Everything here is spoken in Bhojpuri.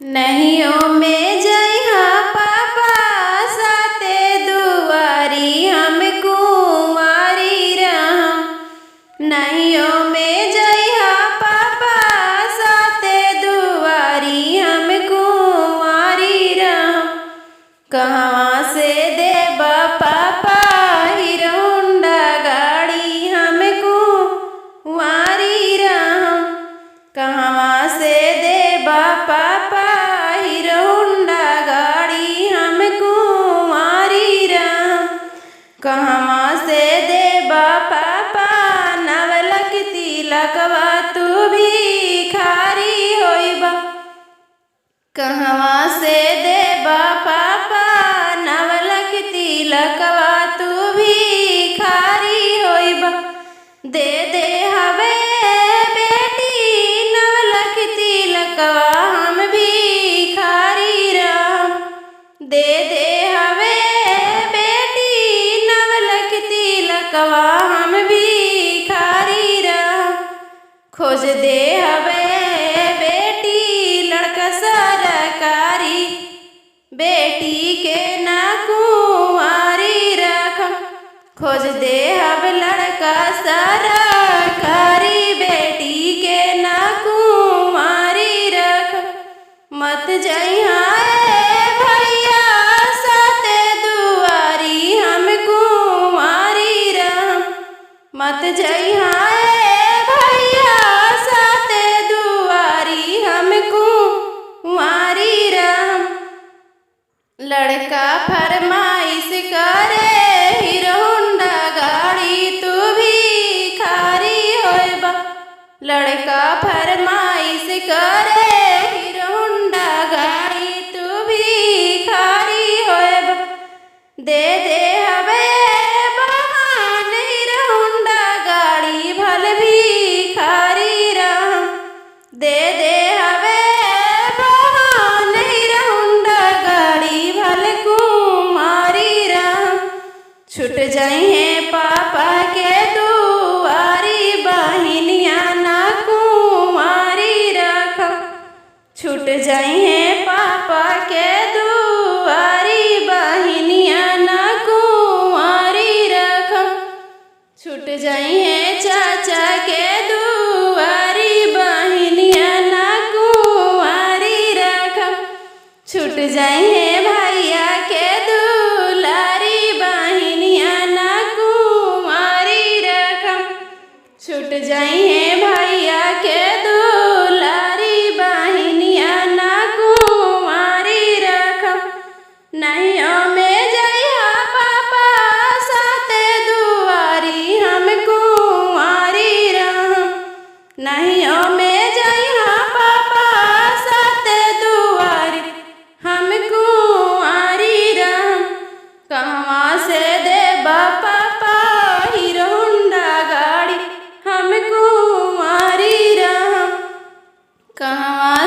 नहियों में जइहा पापा साते दुआरी हम कुंवारी रहम। नहियों में जइहा पापा साते दुआरी हम कुंवारी रहम। कहवा से देबा पापा हीरो होंडा गाड़ी हम कुंवारी रहम। कहवा से देबा पापा हीरो होंडा गाड़ी हम कुंवारी रहम। कहवा से देबा पापा नवलख तिलकवा तू भिखारी होइबा। कहवा से देबा पापा नवलख तिलकवा तू भिखारी होइबा। दे दे हवे बेटी नवलख तिलकवा हम भिखारी रहम। दे दे हवे बेटी नवलख तिलकवा हम भिखारी रहम। खोज दे हवे बेटी लड़का सरकारी, बेटी के ना कुंवारी रखम। खोज दे हब लड़का सरकारी, बेटी के ना कुंवारी रखम। मत जइहा भैया साते दुआरी हम कुंवारी रहम। मत जइहा भैया साते दुआरी हम कुंवारी रहम। लड़का फरमाइश करे हीरो होंडा गाड़ी तू भिखारी होइबा। लड़का फरमाइश करे हीरो होंडा गाड़ी तू भिखारी होइबा। दे दे हवे बहान हीरो होंडा गाड़ी भल भिखारी रहम। दे दे हवे बहान हीरो होंडा गाड़ी भल कुंवारी रहम। छूट जइहे पापा के दुआरी बहिनिया ना कुंवारी रखम। छूट जइहे पापा के दुआरी बहिनिया ना कुंवारी रखम। छूट जइहे चाचा के दुआरी बहिनिया ना कुंवारी रखम। छूट जइहे भैया के दुलारी बहिनिया ना कुंवारी रखम। छूट जइहे भैया के दुलारी बहिनिया ना कुंवारी रखम। नहियों में जइहा पापा साते दुआरी हम कुंवारी रहम। नहियों में जइहा पापा साते दुआरी हम कुंवारी रहम। कहवा से देबा पापा हीरो होंडा गाड़ी हम कुंवारी रहम। कहवा